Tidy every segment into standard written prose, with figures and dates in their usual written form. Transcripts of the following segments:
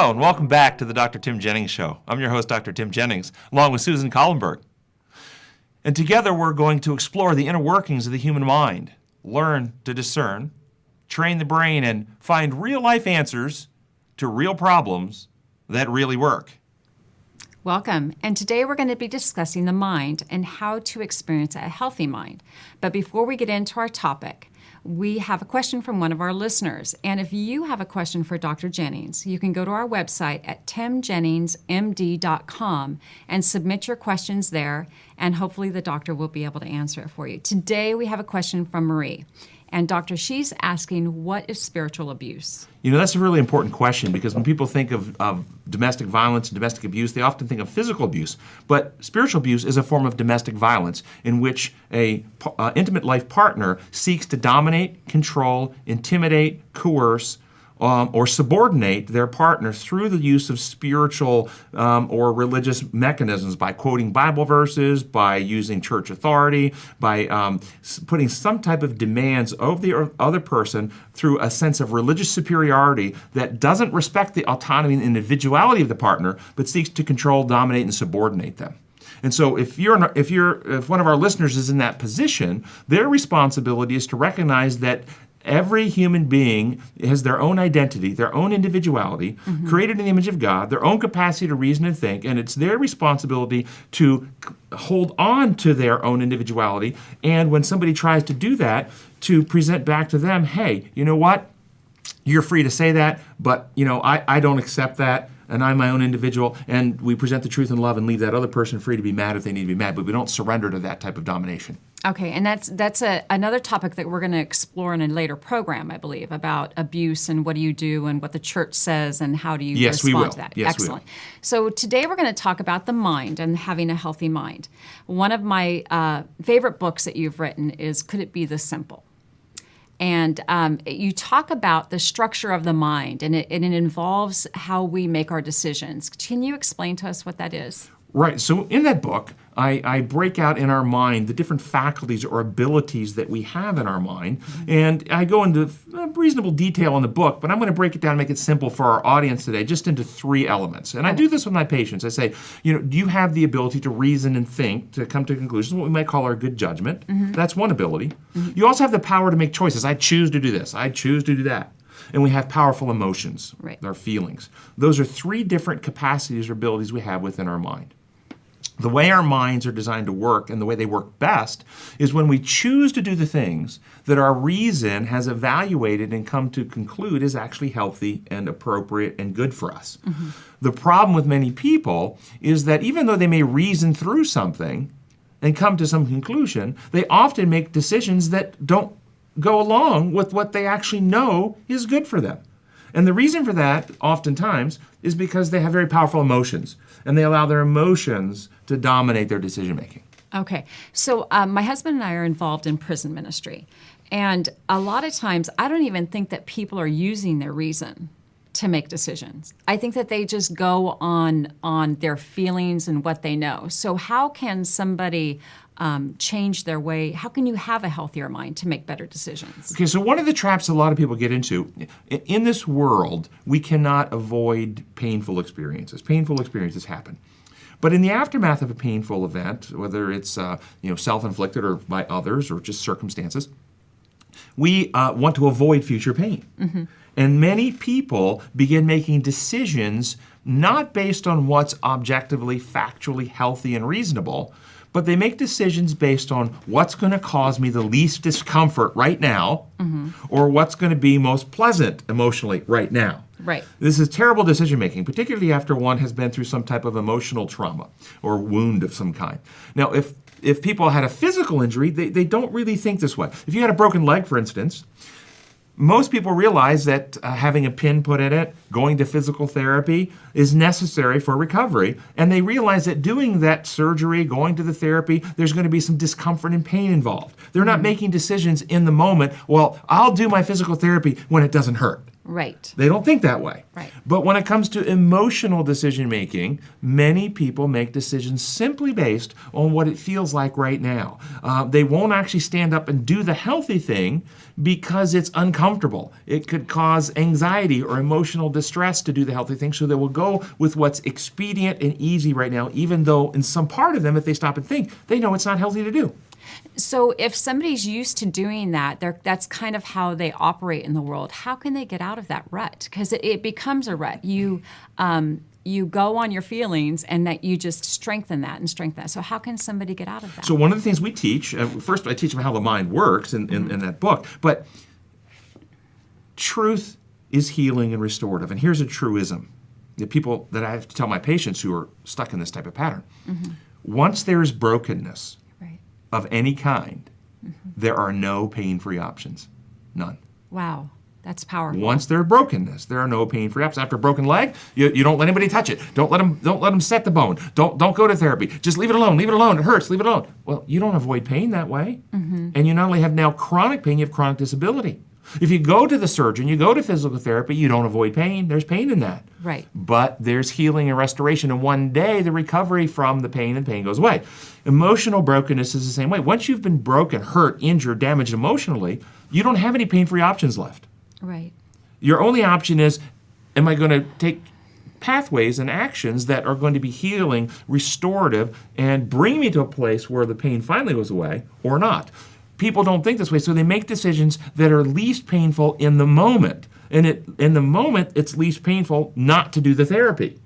Hello, and welcome back to the Dr. Tim Jennings Show. I'm your host, Dr. Tim Jennings, along with Susan Kollenberg. And together we're going to explore the inner workings of the human mind, learn to discern, train the brain, and find real-life answers to real problems that really work. Welcome, and today we're going to be discussing the mind and how to experience a healthy mind. But before we get into our topic, we have a question from one of our listeners. And if you have a question for Dr. Jennings, you can go to our website at timjenningsmd.com and submit your questions there, and hopefully the doctor will be able to answer it for you. Today we have a question from Marie. And doctor, she's asking, what is spiritual abuse? You know, that's a really important question because when people think of domestic violence and domestic abuse, they often think of physical abuse. But spiritual abuse is a form of domestic violence in which a intimate life partner seeks to dominate, control, intimidate, coerce, or subordinate their partner through the use of spiritual or religious mechanisms by quoting Bible verses, by using church authority, by putting some type of demands of the other person through a sense of religious superiority that doesn't respect the autonomy and individuality of the partner, but seeks to control, dominate, and subordinate them. And so if one of our listeners is in that position, their responsibility is to recognize that every human being has their own identity, their own individuality, created in the image of God, their own capacity to reason and think, and it's their responsibility to hold on to their own individuality. And when somebody tries to do that, to present back to them, hey, you know what? You're free to say that, but I don't accept that, and I'm my own individual, and we present the truth in love and leave that other person free to be mad if they need to be mad, but we don't surrender to that type of domination. Okay, and that's another topic that we're going to explore in a later program, I believe, about abuse and what do you do and what the church says and how do you respond to that. Yes, excellent. We will. So today we're going to talk about the mind and having a healthy mind. One of my favorite books that you've written is Could It Be This Simple? And you talk about the structure of the mind, and it involves how we make our decisions. Can you explain to us what that is? Right. So in that book, I break out in our mind the different faculties or abilities that we have in our mind. And I go into reasonable detail in the book, but I'm going to break it down and make it simple for our audience today, just into three elements. And I do this with my patients. I say, do you have the ability to reason and think, to come to conclusions, what we might call our good judgment? That's one ability. You also have the power to make choices. I choose to do this. I choose to do that. And we have powerful emotions, our feelings. Those are three different capacities or abilities we have within our mind. The way our minds are designed to work and the way they work best is when we choose to do the things that our reason has evaluated and come to conclude is actually healthy and appropriate and good for us. The problem with many people is that even though they may reason through something and come to some conclusion, they often make decisions that don't go along with what they actually know is good for them. And the reason for that, oftentimes, is because they have very powerful emotions, and they allow their emotions to dominate their decision-making. Okay. So my husband and I are involved in prison ministry, and a lot of times I don't even think that people are using their reason to make decisions. I think that they just go on their feelings and what they know. So how can somebody change their way? How can you have a healthier mind to make better decisions? Okay, so one of the traps a lot of people get into, in this world, we cannot avoid painful experiences. Painful experiences happen. But in the aftermath of a painful event, whether it's self-inflicted or by others or just circumstances, we want to avoid future pain. And many people begin making decisions not based on what's objectively, factually healthy and reasonable, but they make decisions based on what's going to cause me the least discomfort right now, or what's going to be most pleasant emotionally right now. Right. This is terrible decision-making, particularly after one has been through some type of emotional trauma or wound of some kind. Now, if people had a physical injury, they don't really think this way. If you had a broken leg, for instance, most people realize that having a pin put in it, going to physical therapy is necessary for recovery. And they realize that doing that surgery, going to the therapy, there's going to be some discomfort and pain involved. They're not making decisions in the moment, well, I'll do my physical therapy when it doesn't hurt. Right. They don't think that way. Right. But when it comes to emotional decision making, many people make decisions simply based on what it feels like right now. They won't actually stand up and do the healthy thing because it's uncomfortable. It could cause anxiety or emotional distress to do the healthy thing, so they will go with what's expedient and easy right now, even though in some part of them, if they stop and think, they know it's not healthy to do. So if somebody's used to doing that, that's kind of how they operate in the world. How can they get out of that rut? Because it becomes a rut. You go on your feelings, and that you just strengthen that and strengthen that. So how can somebody get out of that? So one of the things we teach, first I teach them how the mind works in that book, but truth is healing and restorative. And here's a truism. The people that I have to tell my patients who are stuck in this type of pattern. Once there's brokenness, of any kind, there are no pain-free options. None. Wow, that's powerful. Once there's brokenness, there are no pain-free options. After a broken leg, you don't let anybody touch it. Don't let them set the bone. Don't go to therapy. Just leave it alone. Leave it alone. It hurts. Leave it alone. Well, you don't avoid pain that way. And you not only have now chronic pain, you have chronic disability. If you go to the surgeon, you go to physical therapy, you don't avoid pain. There's pain in that. Right. But there's healing and restoration, and one day the recovery from the pain and pain goes away. Emotional brokenness is the same way. Once you've been broken, hurt, injured, damaged emotionally, you don't have any pain-free options left. Right. Your only option is, am I going to take pathways and actions that are going to be healing, restorative, and bring me to a place where the pain finally goes away, or not? People don't think this way, so they make decisions that are least painful in the moment. And in the moment, it's least painful not to do the therapy.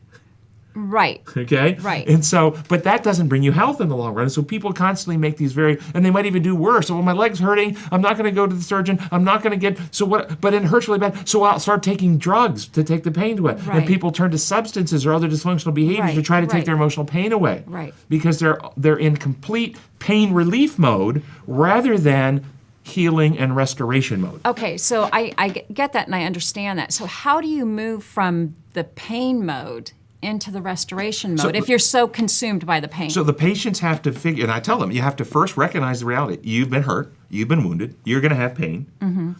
Right. Okay? Right. And so, but that doesn't bring you health in the long run. So people constantly make these and they might even do worse. So, well, my leg's hurting, I'm not going to go to the surgeon, I'm not going to but it hurts really bad, so I'll start taking drugs to take the pain away. Right. And people turn to substances or other dysfunctional behaviors to try to take their emotional pain away. Right. Because they're in complete pain relief mode rather than healing and restoration mode. Okay, so I get that and I understand that. So how do you move from the pain mode into the restoration mode if you're so consumed by the pain? So the patients have to figure, and I tell them, you have to first recognize the reality. You've been hurt, you've been wounded, you're going to have pain.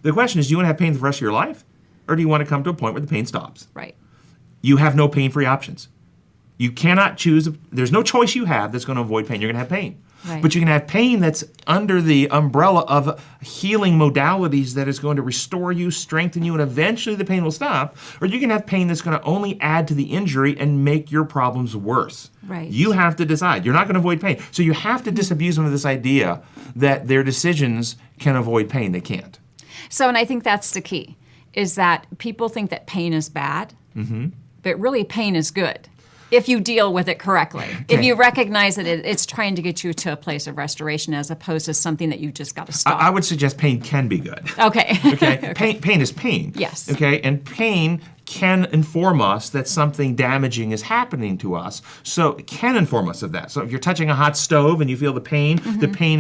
The question is, do you want to have pain for the rest of your life? Or do you want to come to a point where the pain stops? Right. You have no pain-free options. You cannot choose, there's no choice you have that's going to avoid pain. You're going to have pain. Right. But you can have pain that's under the umbrella of healing modalities that is going to restore you, strengthen you, and eventually the pain will stop. Or you can have pain that's going to only add to the injury and make your problems worse. Right. You have to decide. You're not going to avoid pain. So you have to disabuse them of this idea that their decisions can avoid pain. They can't. So, and I think that's the key, is that people think that pain is bad, but really pain is good. If you deal with it correctly, if you recognize that it's trying to get you to a place of restoration as opposed to something that you just got to stop. I would suggest pain can be good. Okay. Okay. Pain is pain. Yes. Okay. And pain can inform us that something damaging is happening to us. So it can inform us of that. So if you're touching a hot stove and you feel the pain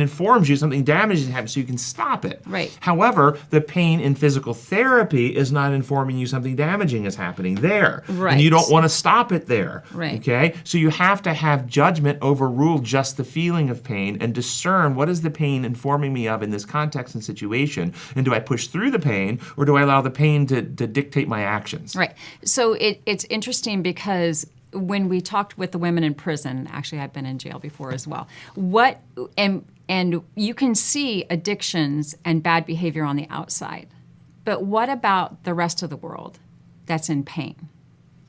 informs you something damaging is happening, so you can stop it. Right. However, the pain in physical therapy is not informing you something damaging is happening there. Right. And you don't want to stop it there. Right. Okay? So you have to have judgment overrule just the feeling of pain and discern what is the pain informing me of in this context and situation, and do I push through the pain or do I allow the pain to dictate my actions? Right. So it's interesting because when we talked with the women in prison, actually I've been in jail before as well, and you can see addictions and bad behavior on the outside. But what about the rest of the world that's in pain,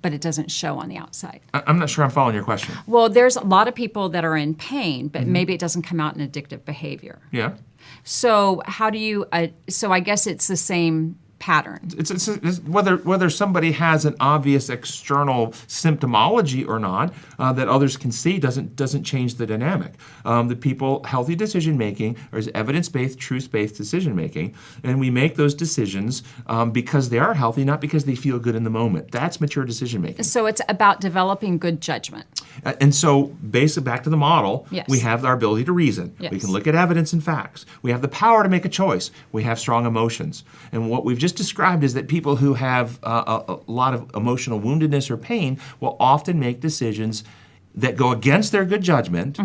but it doesn't show on the outside? I'm not sure I'm following your question. Well, there's a lot of people that are in pain, but maybe it doesn't come out in addictive behavior. Yeah. So how do you, so I guess it's the same pattern. It's whether somebody has an obvious external symptomology or not that others can see doesn't change the dynamic. The people, healthy decision making is evidence-based, truth-based decision making, and we make those decisions because they are healthy, not because they feel good in the moment. That's mature decision making. So it's about developing good judgment. And so, back to the model, Yes. we have our ability to reason. Yes. We can look at evidence and facts. We have the power to make a choice. We have strong emotions. And what we've just described is that people who have a lot of emotional woundedness or pain will often make decisions that go against their good judgment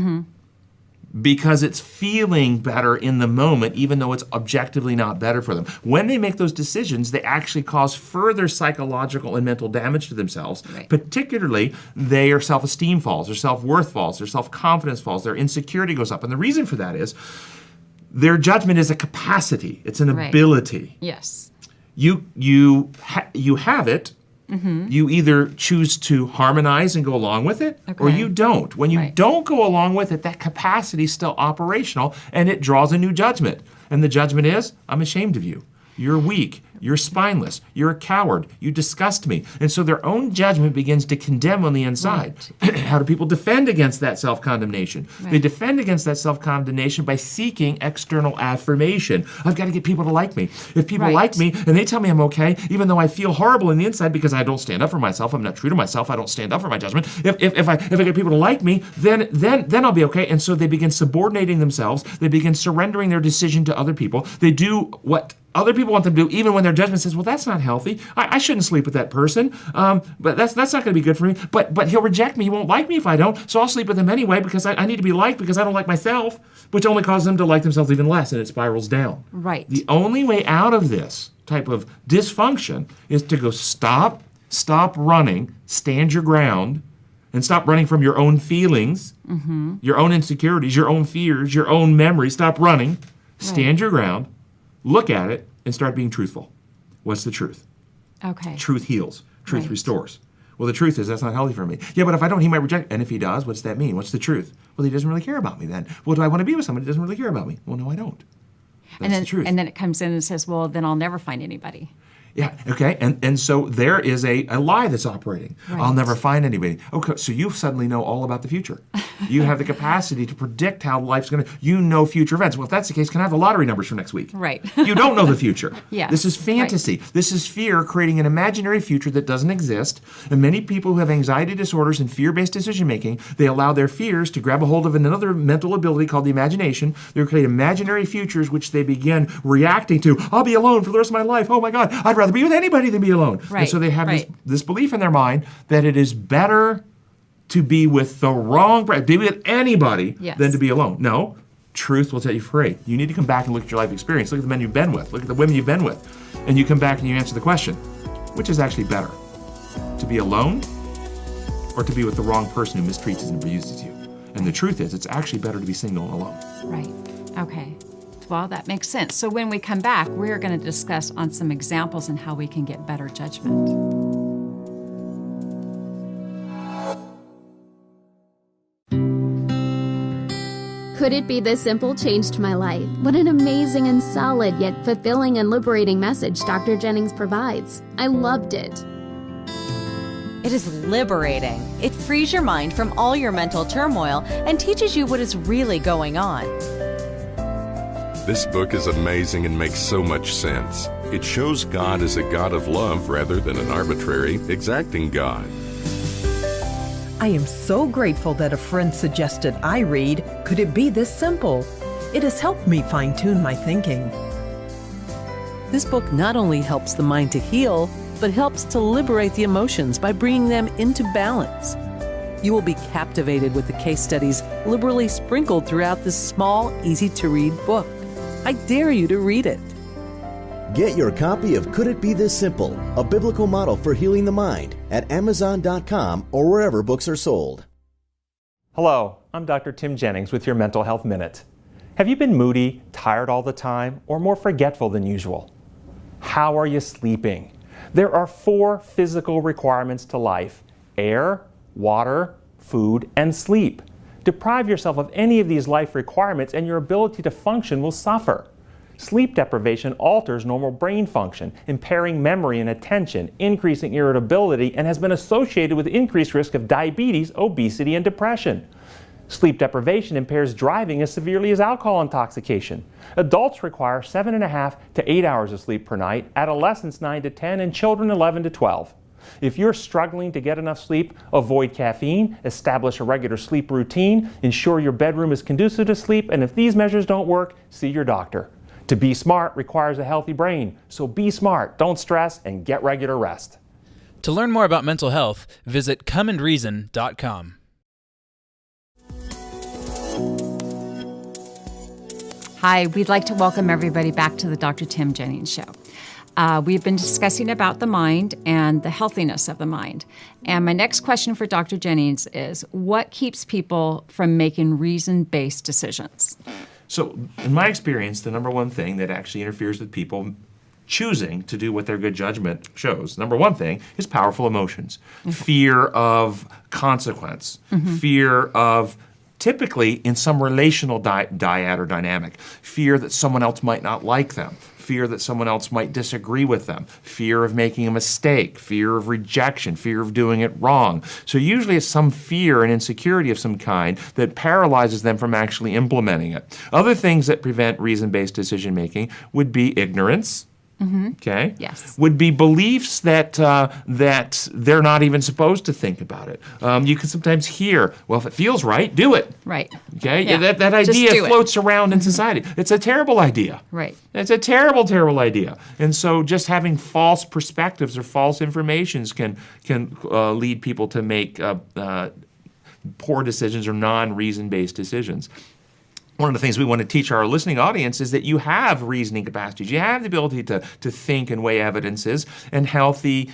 because it's feeling better in the moment, even though it's objectively not better for them. When they make those decisions, they actually cause further psychological and mental damage to themselves. Right. Particularly, their self-esteem falls, their self-worth falls, their self-confidence falls, their insecurity goes up. And the reason for that is their judgment is a capacity. It's an ability. Yes. You have it. Mm-hmm. You either choose to harmonize and go along with it, or you don't. When you don't go along with it, that capacity is still operational, and it draws a new judgment. And the judgment is, I'm ashamed of you. You're weak. You're spineless. You're a coward. You disgust me. And so their own judgment begins to condemn on the inside. Right. How do people defend against that self-condemnation? Right. They defend against that self-condemnation by seeking external affirmation. I've got to get people to like me. If people like me and they tell me I'm okay, even though I feel horrible in the inside because I don't stand up for myself, I'm not true to myself, I don't stand up for my judgment. If I get people to like me, then I'll be okay. And so they begin subordinating themselves. They begin surrendering their decision to other people. They do what other people want them to do, even when their judgment says, well, that's not healthy. I shouldn't sleep with that person. But that's not going to be good for me. But he'll reject me. He won't like me if I don't. So I'll sleep with him anyway because I need to be liked because I don't like myself, which only causes them to like themselves even less, and it spirals down. Right. The only way out of this type of dysfunction is to go stop running, stand your ground, and stop running from your own feelings, your own insecurities, your own fears, your own memories. Stop running, stand your ground, look at it, and start being truthful. What's the truth? Okay. Truth heals. Truth restores. Well, the truth is that's not healthy for me. Yeah, but if I don't, he might reject. And if he does, what's that mean? What's the truth? Well, he doesn't really care about me then. Well, do I want to be with somebody who doesn't really care about me? Well, no, I don't. That's the truth. And then it comes in and says, well, then I'll never find anybody. Yeah, okay, and so there is a lie that's operating. Right. I'll never find anybody. Okay, so you suddenly know all about the future. You have the capacity to predict how life's going to, you know future events. Well, if that's the case, can I have the lottery numbers for next week? Right. You don't know the future. Yes. This is fantasy. Right. This is fear creating an imaginary future that doesn't exist. And many people who have anxiety disorders and fear-based decision-making, they allow their fears to grab a hold of another mental ability called the imagination. They create imaginary futures which they begin reacting to. I'll be alone for the rest of my life. Oh my God, I'd rather be with anybody than be alone. Right. And so they have this belief in their mind that it is better to be with the wrong, be with anybody than to be alone. No, truth will set you free. You need to come back and look at your life experience. Look at the men you've been with. Look at the women you've been with. And you come back and you answer the question, which is actually better? To be alone or to be with the wrong person who mistreats and abuses you? And the truth is, it's actually better to be single and alone. Right. Okay. Well, that makes sense. So when we come back, we're going to discuss on some examples and how we can get better judgment. Could it be this simple changed my life? What an amazing and solid yet fulfilling and liberating message Dr. Jennings provides. I loved it. It is liberating. It frees your mind from all your mental turmoil and teaches you what is really going on. This book is amazing and makes so much sense. It shows God as a God of love rather than an arbitrary, exacting God. I am so grateful that a friend suggested I read Could It Be This Simple? It has helped me fine-tune my thinking. This book not only helps the mind to heal, but helps to liberate the emotions by bringing them into balance. You will be captivated with the case studies liberally sprinkled throughout this small, easy-to-read book. I dare you to read it. Get your copy of Could It Be This Simple? A biblical model for healing the mind at Amazon.com or wherever books are sold. Hello, I'm Dr. Tim Jennings with your Mental Health Minute. Have you been moody, tired all the time, or more forgetful than usual? How are you sleeping? There are 4 physical requirements to life: air, water, food, and sleep. Deprive yourself of any of these life requirements and your ability to function will suffer. Sleep deprivation alters normal brain function, impairing memory and attention, increasing irritability, and has been associated with increased risk of diabetes, obesity, and depression. Sleep deprivation impairs driving as severely as alcohol intoxication. Adults require 7.5 to 8 hours of sleep per night, adolescents 9 to 10, and children 11 to 12. If you're struggling to get enough sleep, avoid caffeine, establish a regular sleep routine, ensure your bedroom is conducive to sleep, and if these measures don't work, see your doctor. To be smart requires a healthy brain, so be smart, don't stress, and get regular rest. To learn more about mental health, visit comeandreason.com. Hi, we'd like to welcome everybody back to the Dr. Tim Jennings Show. We've been discussing about the mind and the healthiness of the mind. And my next question for Dr. Jennings is, what keeps people from making reason-based decisions? So, in my experience, the number one thing that actually interferes with people choosing to do what their good judgment shows, number one thing, is powerful emotions. Fear of consequence, fear of typically in some relational dyad or dynamic, fear that someone else might not like them, fear that someone else might disagree with them, fear of making a mistake, fear of rejection, fear of doing it wrong. So usually it's some fear and insecurity of some kind that paralyzes them from actually implementing it. Other things that prevent reason-based decision making would be ignorance. Okay. Yes. Would be beliefs that that they're not even supposed to think about it. You can sometimes hear, well, if it feels right, do it. Right. Okay. Yeah. That Just idea do it. floats around in society. It's a terrible idea. Right. It's a terrible, terrible idea. And so, just having false perspectives or false informations can lead people to make poor decisions or non-reason-based decisions. One of the things we want to teach our listening audience is that you have reasoning capacities. You have the ability to think and weigh evidences, and healthy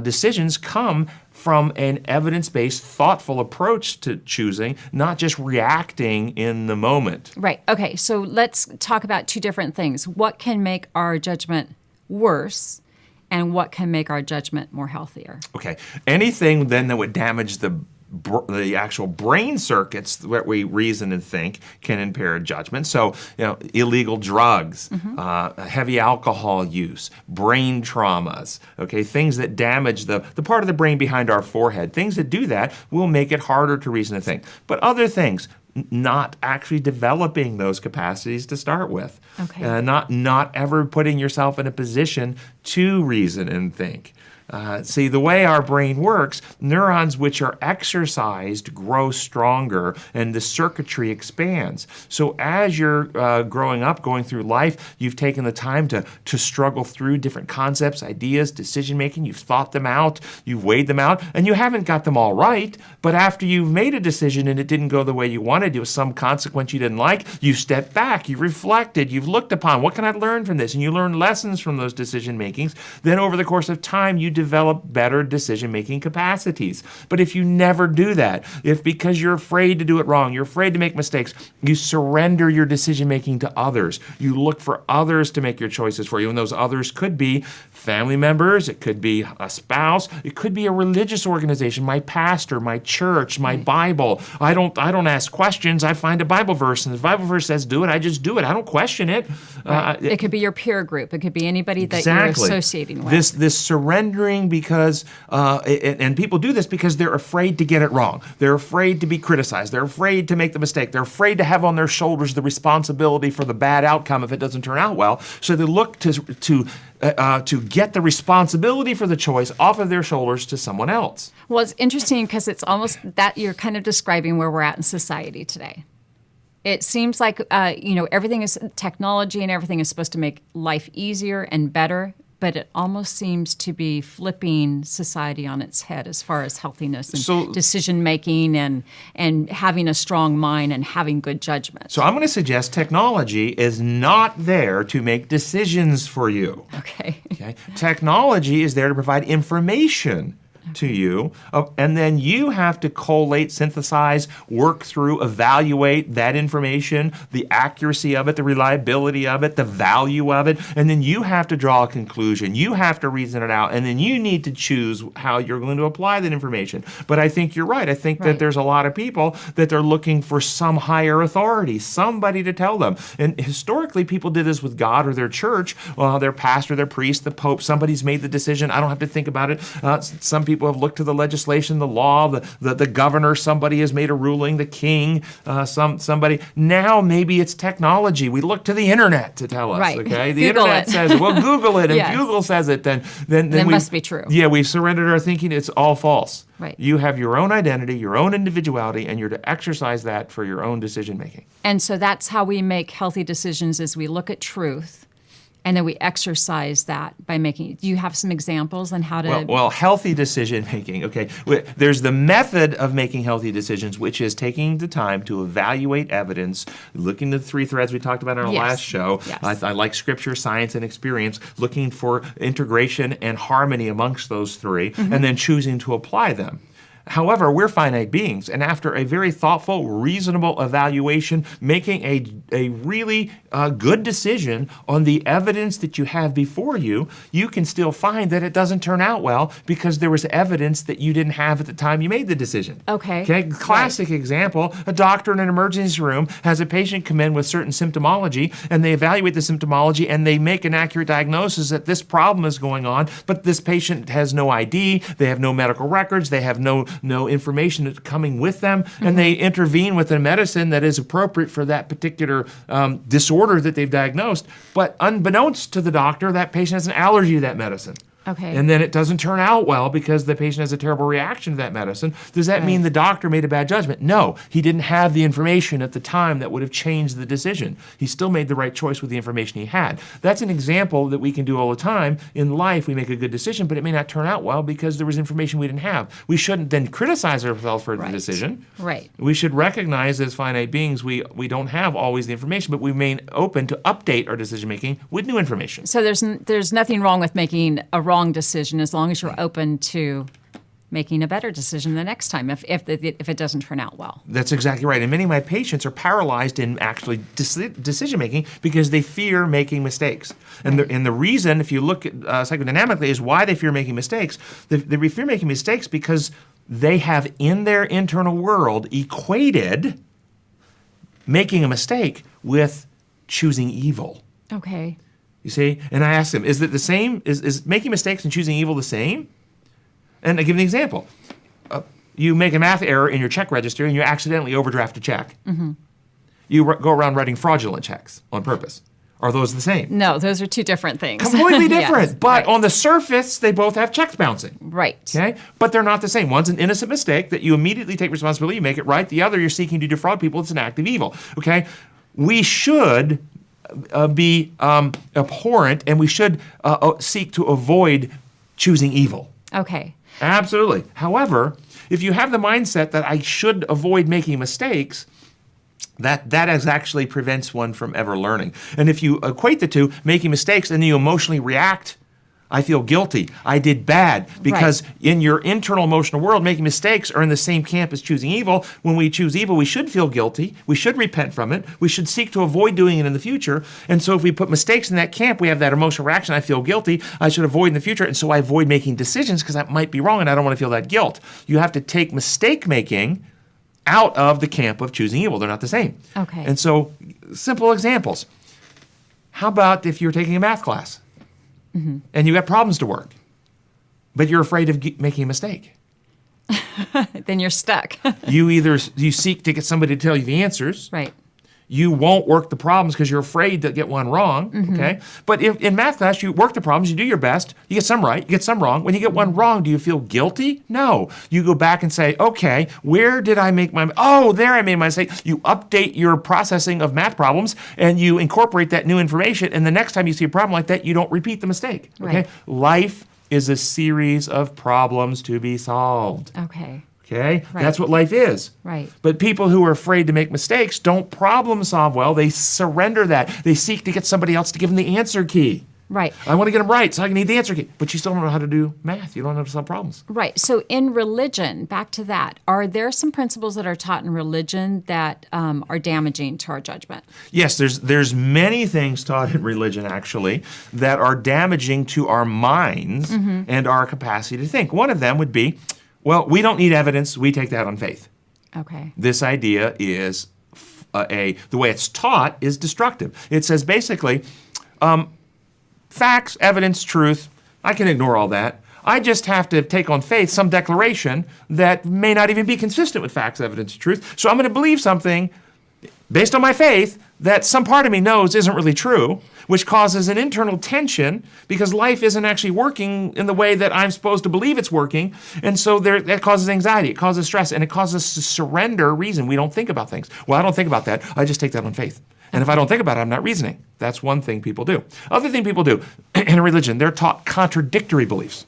decisions come from an evidence-based, thoughtful approach to choosing, not just reacting in the moment. Right. Okay, so let's talk about two different things. What can make our judgment worse, and what can make our judgment more healthier? Okay. Anything then that would damage the actual brain circuits that we reason and think can impair judgment. So, illegal drugs, heavy alcohol use, brain traumas, okay, things that damage the part of the brain behind our forehead, things that do that will make it harder to reason and think. But other things, not actually developing those capacities to start with. Okay. Not ever putting yourself in a position to reason and think. See, the way our brain works, neurons which are exercised grow stronger and the circuitry expands. So as you're growing up, going through life, you've taken the time to struggle through different concepts, ideas, decision-making. You've thought them out, you've weighed them out, and you haven't got them all right. But after you've made a decision and it didn't go the way you wanted, it was some consequence you didn't like, you stepped back, you reflected, you've looked upon, what can I learn from this? And you learn lessons from those decision-makings. Then over the course of time, you develop better decision-making capacities. But if you never do that, if because you're afraid to do it wrong, you're afraid to make mistakes, you surrender your decision-making to others. You look for others to make your choices for you, and those others could be family members, it could be a spouse, it could be a religious organization, my pastor, my church, my Bible. I don't ask questions. I find a Bible verse, and the Bible verse says do it, I just do it. I don't question it. Right. It could be your peer group. It could be anybody that you're associating with. This surrendering because, and people do this because they're afraid to get it wrong. They're afraid to be criticized. They're afraid to make the mistake. They're afraid to have on their shoulders the responsibility for the bad outcome if it doesn't turn out well. So they look to get the responsibility for the choice off of their shoulders to someone else. Well, it's interesting because it's almost that you're kind of describing where we're at in society today. It seems like, everything is technology and everything is supposed to make life easier and better, but it almost seems to be flipping society on its head as far as healthiness and decision-making and having a strong mind and having good judgment. So I'm going to suggest technology is not there to make decisions for you. Okay. Technology is there to provide information to you, and then you have to collate, synthesize, work through, evaluate that information, the accuracy of it, the reliability of it, the value of it, and then you have to draw a conclusion. You have to reason it out, and then you need to choose how you're going to apply that information. But I think you're right. I think that there's a lot of people that they're looking for some higher authority, somebody to tell them. And historically, people did this with God or their church, their pastor, their priest, the pope. Somebody's made the decision. I don't have to think about it. Some people have looked to the legislation, the law, the governor, somebody has made a ruling, the king, somebody. Now maybe it's technology. We look to the internet to tell us, okay? The Google internet it. says, well, Google it, and if Google says it, then it must be true. Yeah, we've surrendered our thinking. It's all false. Right. You have your own identity, your own individuality, and you're to exercise that for your own decision making. And so that's how we make healthy decisions is we look at truth and then we exercise that by making. Do you have some examples on how to? Well, healthy decision making. Okay, there's the method of making healthy decisions, which is taking the time to evaluate evidence, looking at the 3 threads we talked about in our Yes. last show. Yes. I like scripture, science, and experience, looking for integration and harmony amongst those 3, and then choosing to apply them. However, we're finite beings, and after a very thoughtful, reasonable evaluation, making a really good decision on the evidence that you have before you, you can still find that it doesn't turn out well because there was evidence that you didn't have at the time you made the decision. Okay. Classic example, a doctor in an emergency room has a patient come in with certain symptomology, and they evaluate the symptomology, and they make an accurate diagnosis that this problem is going on, but this patient has no ID, they have no medical records, they have no information that's coming with them, and they intervene with a medicine that is appropriate for that particular disorder that they've diagnosed. But unbeknownst to the doctor, that patient has an allergy to that medicine. Okay. And then it doesn't turn out well because the patient has a terrible reaction to that medicine. Does that mean the doctor made a bad judgment? No. He didn't have the information at the time that would have changed the decision. He still made the right choice with the information he had. That's an example that we can do all the time. In life, we make a good decision, but it may not turn out well because there was information we didn't have. We shouldn't then criticize ourselves for the decision. Right. We should recognize as finite beings we don't have always the information, but we remain open to update our decision making with new information. So there's nothing wrong with making a wrong decision as long as you're open to making a better decision the next time if it doesn't turn out well. That's exactly right. And many of my patients are paralyzed in actually decision making because they fear making mistakes. And the reason, if you look at psychodynamically, is why they fear making mistakes. They fear making mistakes because they have in their internal world equated making a mistake with choosing evil. Okay. You see? And I asked them, is it the same? Is making mistakes and choosing evil the same? And I give an example. You make a math error in your check register and you accidentally overdraft a check. Mm-hmm. You go around writing fraudulent checks on purpose. Are those the same? No, those are two different things. Completely different. Yes, but on the surface, they both have checks bouncing. Right. Okay? But they're not the same. One's an innocent mistake that you immediately take responsibility, you make it right. The other, you're seeking to defraud people. It's an act of evil. Okay? We should be abhorrent, and we should seek to avoid choosing evil. Okay. Absolutely. However, if you have the mindset that I should avoid making mistakes, that actually prevents one from ever learning. And if you equate the two, making mistakes, and then you emotionally react, I feel guilty, I did bad, because in your internal emotional world, making mistakes are in the same camp as choosing evil. When we choose evil, we should feel guilty, we should repent from it, we should seek to avoid doing it in the future. And so if we put mistakes in that camp, we have that emotional reaction, I feel guilty, I should avoid in the future, and so I avoid making decisions because that might be wrong and I don't want to feel that guilt. You have to take mistake making out of the camp of choosing evil. They're not the same. Okay. And so, simple examples. How about if you're taking a math class? Mm-hmm. And you got problems to work, but you're afraid of making a mistake. Then you're stuck. You seek to get somebody to tell you the answers. Right. You won't work the problems because you're afraid to get one wrong. Mm-hmm. Okay. But if in math class you work the problems, you do your best. You get some right, you get some wrong. When you get one wrong, do you feel guilty? No. You go back and say, okay, where did I make my? Oh, there I made my mistake. You update your processing of math problems and you incorporate that new information. And the next time you see a problem like that, you don't repeat the mistake. Okay. Right. Life is a series of problems to be solved. Okay. Okay? Right. That's what life is. Right. But people who are afraid to make mistakes don't problem solve well. They surrender that. They seek to get somebody else to give them the answer key. Right. I want to get them right, so I need the answer key. But you still don't know how to do math. You don't know how to solve problems. Right. So in religion, back to that, are there some principles that are taught in religion that are damaging to our judgment? Yes, there's many things taught in religion, actually, that are damaging to our minds and our capacity to think. One of them would be, well, we don't need evidence. We take that on faith. Okay. This idea is, the way it's taught is destructive. It says basically, facts, evidence, truth, I can ignore all that. I just have to take on faith some declaration that may not even be consistent with facts, evidence, and truth. So I'm going to believe something based on my faith that some part of me knows isn't really true, which causes an internal tension because life isn't actually working in the way that I'm supposed to believe it's working. And so that causes anxiety, it causes stress, and it causes us to surrender reason. We don't think about things. Well, I don't think about that. I just take that on faith. And if I don't think about it, I'm not reasoning. That's one thing people do. Other thing people do in a religion, they're taught contradictory beliefs.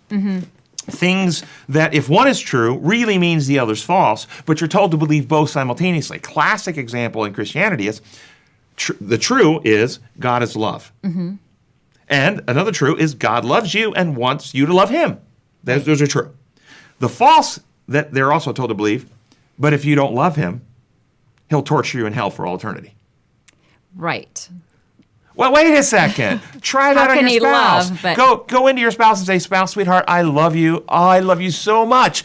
Things that, if one is true, really means the other's false, but you're told to believe both simultaneously. Classic example in Christianity is the true is God is love. And another true is God loves you and wants you to love him. Those are true. The false that they're also told to believe, but if you don't love him, he'll torture you in hell for all eternity. Right. Well, wait a second. Try that on your spouse. Go into your spouse and say, spouse, sweetheart, I love you. Oh, I love you so much.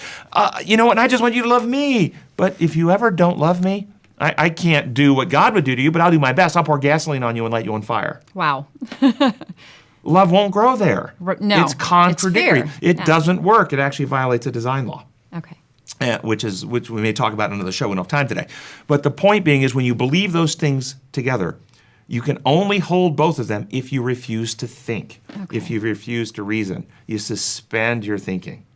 You know what? And I just want you to love me. But if you ever don't love me, I can't do what God would do to you, but I'll do my best. I'll pour gasoline on you and light you on fire. Wow. Love won't grow there. No. It's contradictory. It's fear. It doesn't work. It actually violates a design law. Okay. Which we may talk about in another show. We don't have time today. But the point being is when you believe those things together, you can only hold both of them if you refuse to think, if you refuse to reason. You suspend your thinking.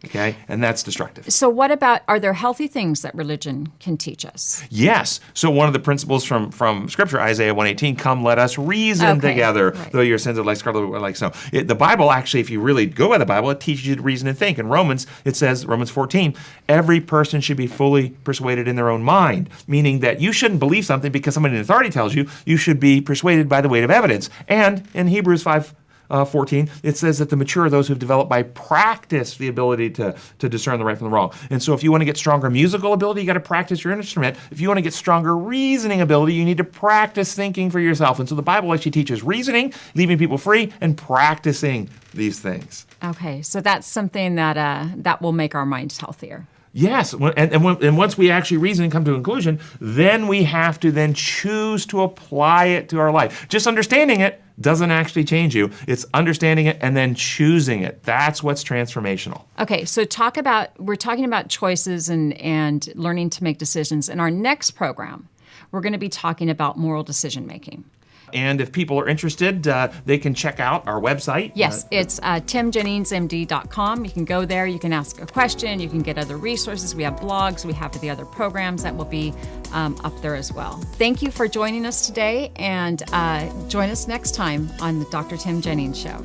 Okay? And that's destructive. So what about, are there healthy things that religion can teach us? Yes. So one of the principles from Scripture, Isaiah 1:18, come let us reason together, though your sins are like scarlet or like snow. The Bible actually, if you really go by the Bible, it teaches you to reason and think. In Romans, it says, Romans 14, every person should be fully persuaded in their own mind, meaning that you shouldn't believe something because somebody in authority tells you. You should be persuaded by the weight of evidence. And in Hebrews 5:14, it says that the mature are those who've developed by practice the ability to discern the right from the wrong. And so if you want to get stronger musical ability, you got to practice your instrument. If you want to get stronger reasoning ability, you need to practice thinking for yourself. And so the Bible actually teaches reasoning, leaving people free, and practicing these things. Okay, so that's something that will make our minds healthier. Yes, and once we actually reason and come to a conclusion, then we have to then choose to apply it to our life. Just understanding it doesn't actually change you. It's understanding it and then choosing it. That's what's transformational. Okay, so we're talking about choices and learning to make decisions. In our next program, we're going to be talking about moral decision making. And if people are interested, they can check out our website. Yes, it's timjenningsmd.com. You can go there, you can ask a question, you can get other resources. We have blogs, we have the other programs that will be up there as well. Thank you for joining us today, and join us next time on the Dr. Tim Jennings Show.